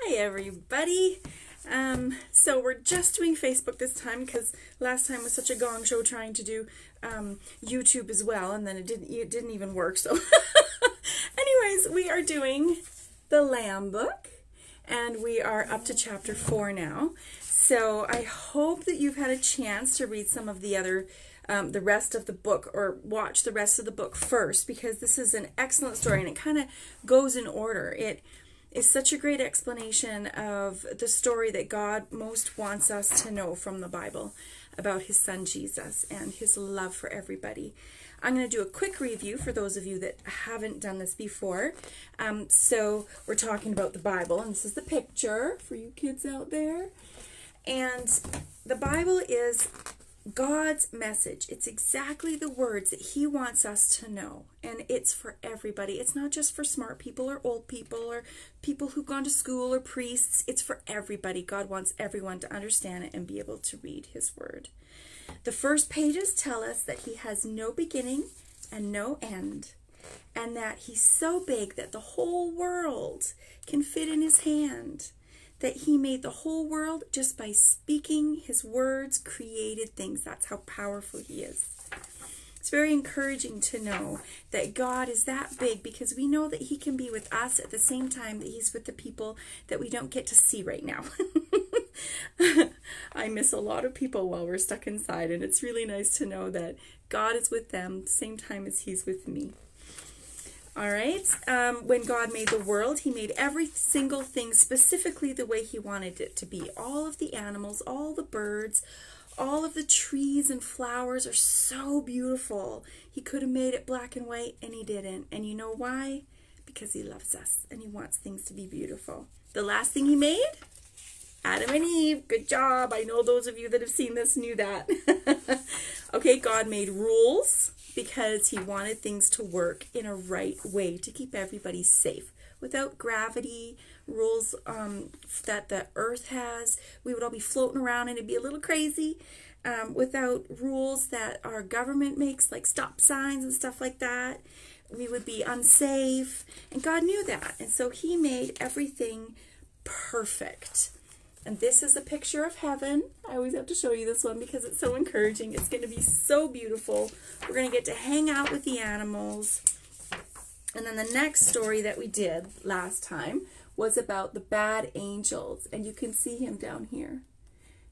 Hi everybody. So we're just doing Facebook this time because last time was such a gong show trying to do YouTube as well, and then it didn't even work. So anyways, we are doing the Lamb book and we are up to chapter 4 now. So I hope that you've had a chance to read some of the other the rest of the book, or watch the rest of the book first, because this is an excellent story and it kind of goes in order. It is such a great explanation of the story that God most wants us to know from the Bible about his son Jesus and his love for everybody. I'm going to do a quick review for those of you that haven't done this before. So we're talking about the Bible, and this is the picture for you kids out there. And the Bible is God's message. It's exactly the words that he wants us to know, and it's for everybody. It's not just for smart people or old people or people who've gone to school or priests. It's for everybody. God wants everyone to understand it and be able to read his word. The first pages tell us that he has no beginning and no end, and that he's so big that the whole world can fit in his hand. That he made the whole world just by speaking his words, created things. That's how powerful he is. It's very encouraging to know that God is that big, because we know that he can be with us at the same time that he's with the people that we don't get to see right now. I miss a lot of people while we're stuck inside, and it's really nice to know that God is with them the same time as he's with me. All right, when God made the world, he made every single thing specifically the way he wanted it to be. All of the animals, all the birds, all of the trees and flowers are so beautiful. He could have made it black and white, and he didn't. And you know why? Because he loves us, and he wants things to be beautiful. The last thing he made? Adam and Eve. Good job. I know those of you that have seen this knew that. Okay, God made rules, because he wanted things to work in a right way to keep everybody safe. Without gravity, rules that the earth has, we would all be floating around and it'd be a little crazy. Without rules that our government makes, like stop signs and stuff like that, we would be unsafe. And God knew that. And so he made everything perfect. And this is a picture of heaven. I always have to show you this one because it's so encouraging. It's going to be so beautiful. We're going to get to hang out with the animals. And then the next story that we did last time was about the bad angels. And you can see him down here.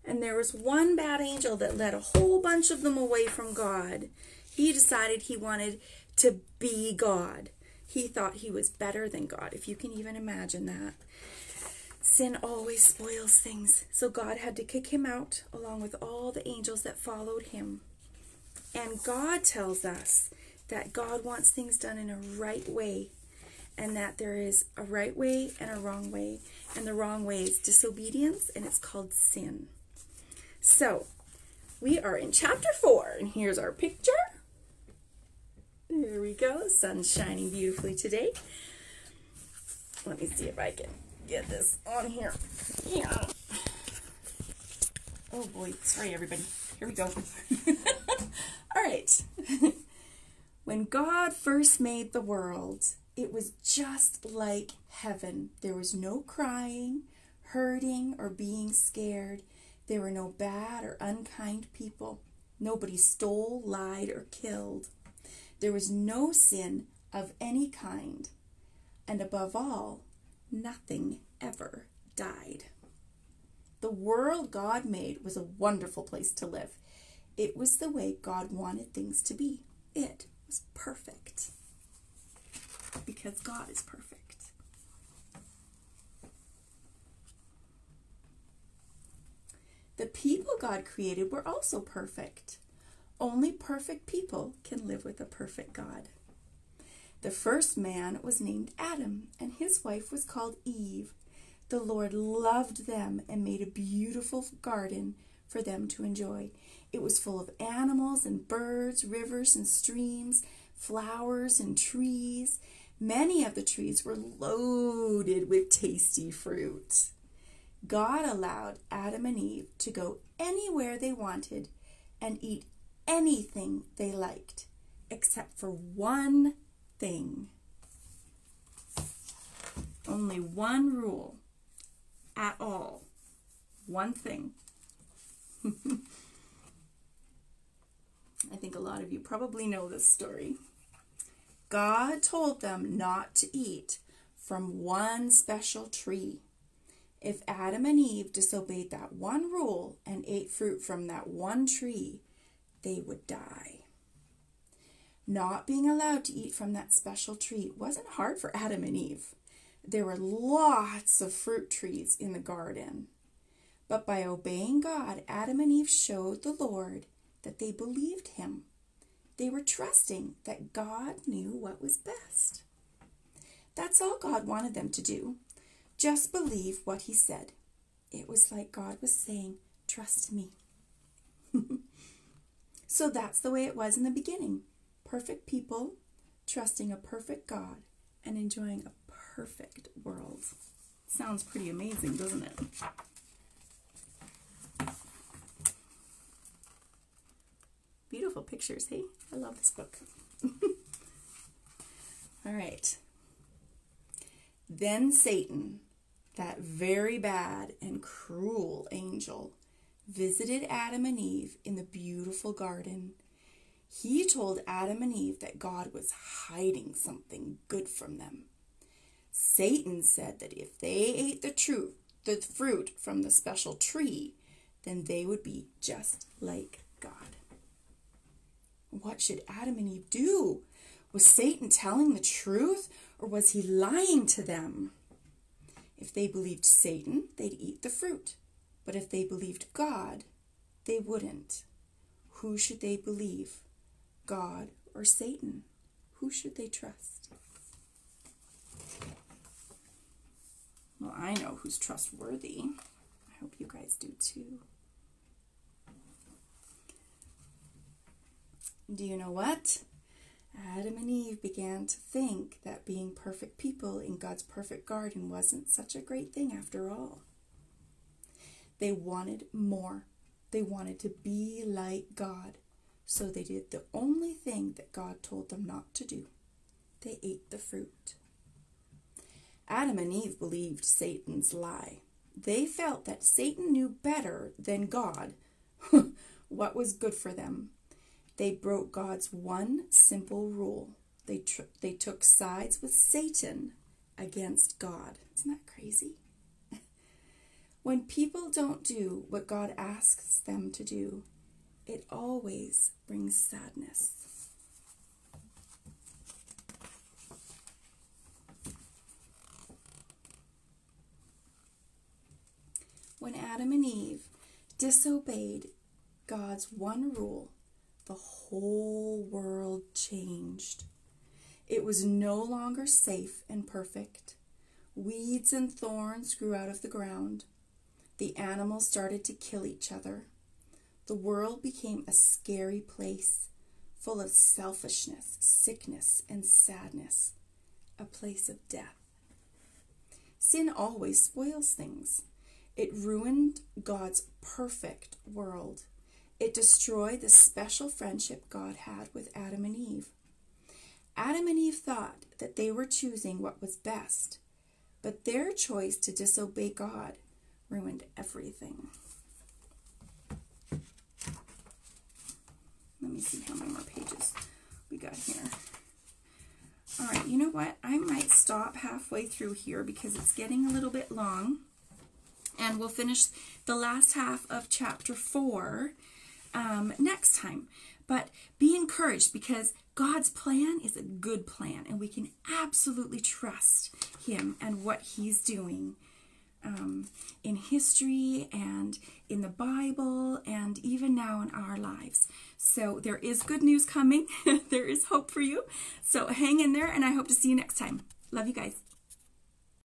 And there was one bad angel that led a whole bunch of them away from God. He decided he wanted to be God. He thought he was better than God, if you can even imagine that. Sin always spoils things. So God had to kick him out along with all the angels that followed him. And God tells us that God wants things done in a right way, and that there is a right way and a wrong way. And the wrong way is disobedience, and it's called sin. So we are in chapter 4, and here's our picture. There we go. The sun's shining beautifully today. Let me see if I can get this on here. Yeah. Oh boy, sorry everybody. Here we go. All right. When God first made the world, it was just like heaven. There was no crying, hurting, or being scared. There were no bad or unkind people. Nobody stole, lied, or killed. There was no sin of any kind. And above all, nothing ever died. The world God made was a wonderful place to live. It was the way God wanted things to be. It was perfect. Because God is perfect. The people God created were also perfect. Only perfect people can live with a perfect God. The first man was named Adam, and his wife was called Eve. The Lord loved them and made a beautiful garden for them to enjoy. It was full of animals and birds, rivers and streams, flowers and trees. Many of the trees were loaded with tasty fruit. God allowed Adam and Eve to go anywhere they wanted and eat anything they liked, except for one thing. Only one rule. at all. One thing. I think a lot of you probably know this story. God told them not to eat from one special tree. If Adam and Eve disobeyed that one rule and ate fruit from that one tree, they would die. Not being allowed to eat from that special tree wasn't hard for Adam and Eve. There were lots of fruit trees in the garden. But by obeying God, Adam and Eve showed the Lord that they believed him. They were trusting that God knew what was best. That's all God wanted them to do. Just believe what he said. It was like God was saying, trust me. So that's the way it was in the beginning. Perfect people trusting a perfect God and enjoying a perfect world. Sounds pretty amazing, doesn't it? Beautiful pictures, hey? I love this book. All right. Then Satan, that very bad and cruel angel, visited Adam and Eve in the beautiful garden. He told Adam and Eve that God was hiding something good from them. Satan said that if they ate the fruit from the special tree, then they would be just like God. What should Adam and Eve do? Was Satan telling the truth, or was he lying to them? If they believed Satan, they'd eat the fruit. But if they believed God, they wouldn't. Who should they believe? God or Satan? Who should they trust? Well, I know who's trustworthy. I hope you guys do too. Do you know what? Adam and Eve began to think that being perfect people in God's perfect garden wasn't such a great thing after all. They wanted more. They wanted to be like God. So they did the only thing that God told them not to do. They ate the fruit. Adam and Eve believed Satan's lie. They felt that Satan knew better than God what was good for them. They broke God's one simple rule. They took sides with Satan against God. Isn't that crazy? When people don't do what God asks them to do, it always brings sadness. When Adam and Eve disobeyed God's one rule, the whole world changed. It was no longer safe and perfect. Weeds and thorns grew out of the ground. The animals started to kill each other. The world became a scary place, full of selfishness, sickness, and sadness, a place of death. Sin always spoils things. It ruined God's perfect world. It destroyed the special friendship God had with Adam and Eve. Adam and Eve thought that they were choosing what was best, but their choice to disobey God ruined everything. Let me see how many more pages we got here. All right, you know what? I might stop halfway through here because it's getting a little bit long. And we'll finish the last half of chapter 4 next time. But be encouraged because God's plan is a good plan. And we can absolutely trust him and what he's doing in history and in the Bible and even now in our lives. So there is good news coming. There is hope for you. So hang in there and I hope to see you next time. Love you guys.